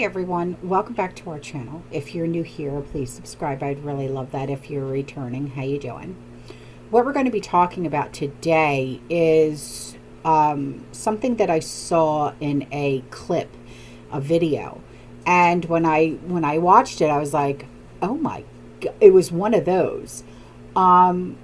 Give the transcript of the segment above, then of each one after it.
everyone, welcome back to our channel. If you're new here, please subscribe. I'd really love that. If you're returning, how you doing? What we're going to be talking about today is something that I saw in a clip, a video, and when I watched it, I was like, oh my god, it was one of those, and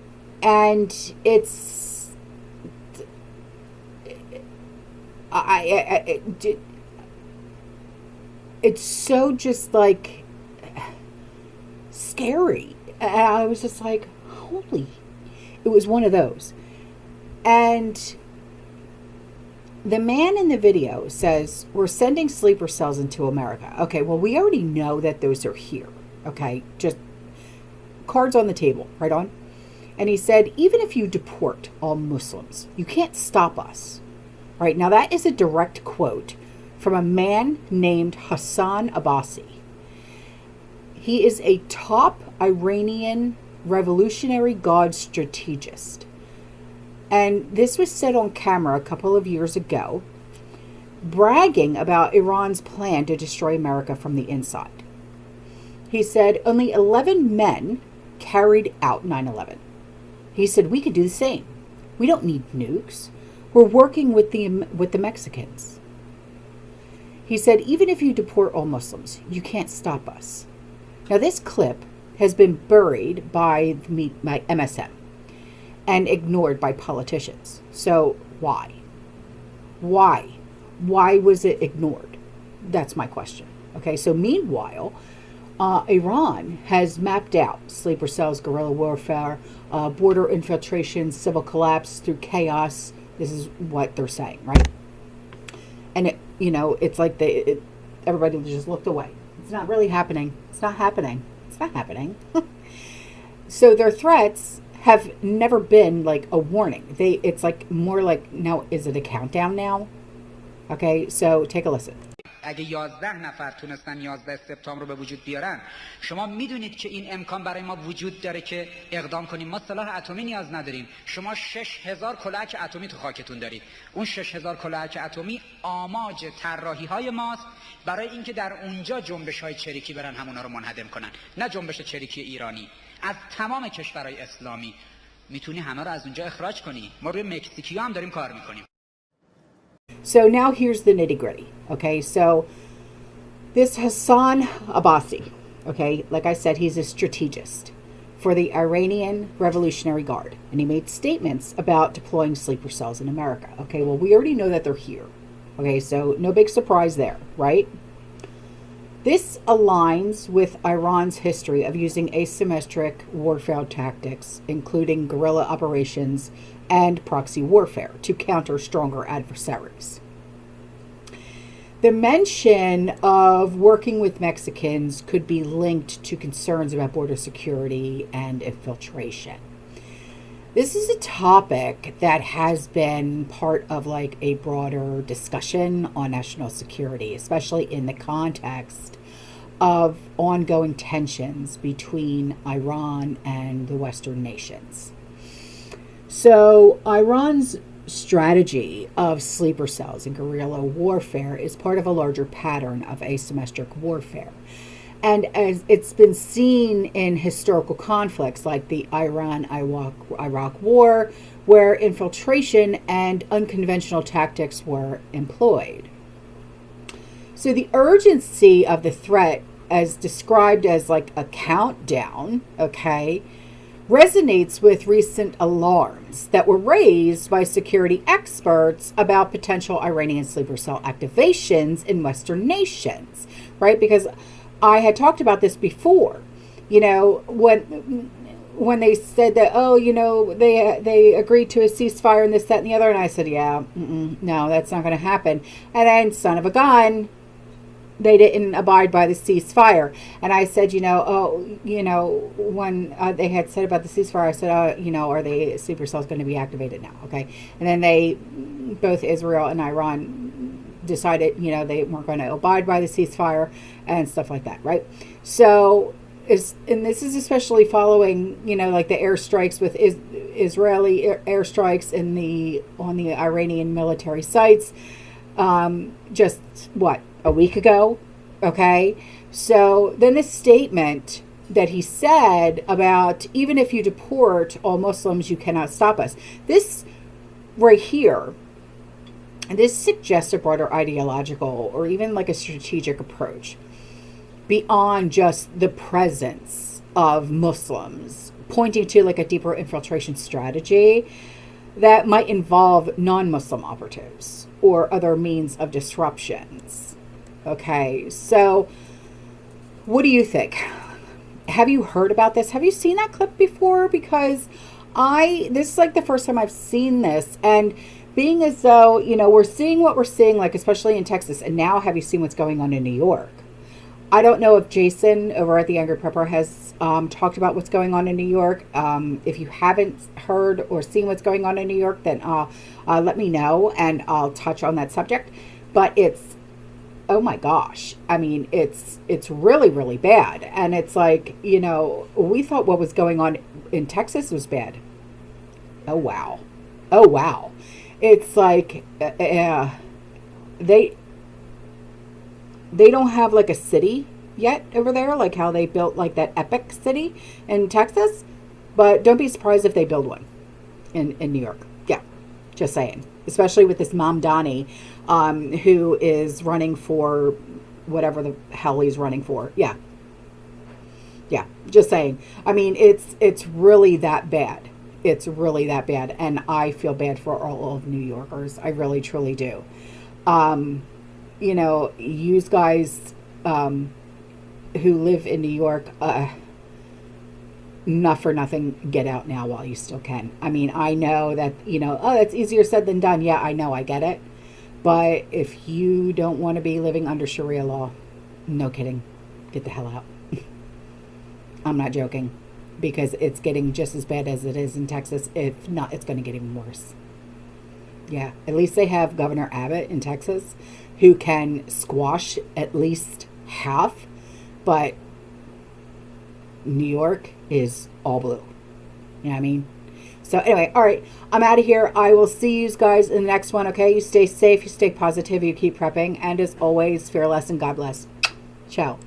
it's so just like scary. And I was just like, holy, it was one of those. And the man in the video says, we're sending sleeper cells into America. Okay, well, we already know that those are here. Okay, just cards on the table, right on. And he said, even if you deport all Muslims, you can't stop us. Right, now that is a direct quote from a man named Hassan Abbasi. He is a top Iranian Revolutionary Guard strategist. And this was said on camera a couple of years ago, bragging about Iran's plan to destroy America from the inside. He said only 11 men carried out 9/11. He said we could do the same. We don't need nukes. We're working with the Mexicans. He said, even if you deport all Muslims, you can't stop us. Now, this clip has been buried by my MSM and ignored by politicians. So why? Why was it ignored? That's my question. Okay, so meanwhile, Iran has mapped out sleeper cells, guerrilla warfare, border infiltration, civil collapse through chaos. This is what they're saying, right? And it, it's like everybody just looked away. It's not really happening. It's not happening. It's not happening. So their threats have never been like a warning. It's like more like, now, is it a countdown now? Okay, so take a listen. اگه 11 نفر تونستن 11 سپتامبر رو به وجود بیارن، شما میدونید که این امکان برای ما وجود داره که اقدام کنیم. ما سلاح اتمی نیاز نداریم. شما 6000 کلاهک اتمی تو خاکتون دارید. اون 6000 کلاهک اتمی آماج طراحی‌های ماست برای اینکه در اونجا جنبش‌های چریکی برن همونا رو منهدم کنن، نه جنبش چریکی ایرانی. از تمام کشورهای اسلامی میتونی همه رو از اونجا اخراج کنی. ما روی مکزیکیا هم داریم کار میکنیم. So now here's the nitty gritty. Okay, so this Hassan Abbasi, okay, like I said, he's a strategist for the Iranian Revolutionary Guard. And he made statements about deploying sleeper cells in America. Okay, well, we already know that they're here. Okay, so no big surprise there, right? This aligns with Iran's history of using asymmetric warfare tactics, including guerrilla operations and proxy warfare, to counter stronger adversaries. The mention of working with Mexicans could be linked to concerns about border security and infiltration. This is a topic that has been part of like a broader discussion on national security, especially in the context of ongoing tensions between Iran and the Western nations. So Iran's strategy of sleeper cells and guerrilla warfare is part of a larger pattern of asymmetric warfare. And as it's been seen in historical conflicts like the Iran-Iraq War, where infiltration and unconventional tactics were employed. So the urgency of the threat, as described as like a countdown, okay, resonates with recent alarms that were raised by security experts about potential Iranian sleeper cell activations in Western nations, right? Because I had talked about this before, when they said that, they agreed to a ceasefire and this, that, and the other, and I said, no, that's not going to happen. And then, son of a gun, they didn't abide by the ceasefire. And I said, when they had said about the ceasefire, I said, are the sleeper cells going to be activated now? Okay. And then both Israel and Iran decided, they weren't going to abide by the ceasefire and stuff like that, right? So, and this is especially following, like the airstrikes with Israeli airstrikes on the Iranian military sites, just a week ago, Okay? So then this statement that he said about even if you deport all Muslims, you cannot stop us. This right here, this suggests a broader ideological or even like a strategic approach beyond just the presence of Muslims, pointing to like a deeper infiltration strategy that might involve non-Muslim operatives or other means of disruptions. Okay, so what do you think? Have you heard about this? Have you seen that clip before? Because this is like the first time I've seen this, and being as though, we're seeing what we're seeing, like especially in Texas, and now have you seen what's going on in New York? I don't know if Jason over at the Angry Prepper has talked about what's going on in New York. If you haven't heard or seen what's going on in New York, then let me know and I'll touch on that subject. But it's, oh my gosh. I mean, it's really, really bad. And it's like, we thought what was going on in Texas was bad. Oh, wow. Oh, wow. It's like they don't have like a city yet over there, like how they built like that epic city in Texas. But don't be surprised if they build one in New York. Yeah, just saying. Especially with this Mamdani, who is running for whatever the hell he's running for. Yeah. Yeah, just saying. I mean, it's really that bad. It's really that bad. And I feel bad for all of New Yorkers. I really, truly do. You guys who live in New York, not for nothing, get out now while you still can. I mean, I know that, it's easier said than done. Yeah, I know, I get it. But if you don't want to be living under Sharia law, no kidding, get the hell out. I'm not joking, because it's getting just as bad as it is in Texas. If not, it's going to get even worse. Yeah, at least they have Governor Abbott in Texas who can squash at least half, but New York is all blue. You know what I mean? So anyway, all right, I'm out of here. I will see you guys in the next one, okay? You stay safe, you stay positive, you keep prepping, and as always, fearless and God bless. Ciao.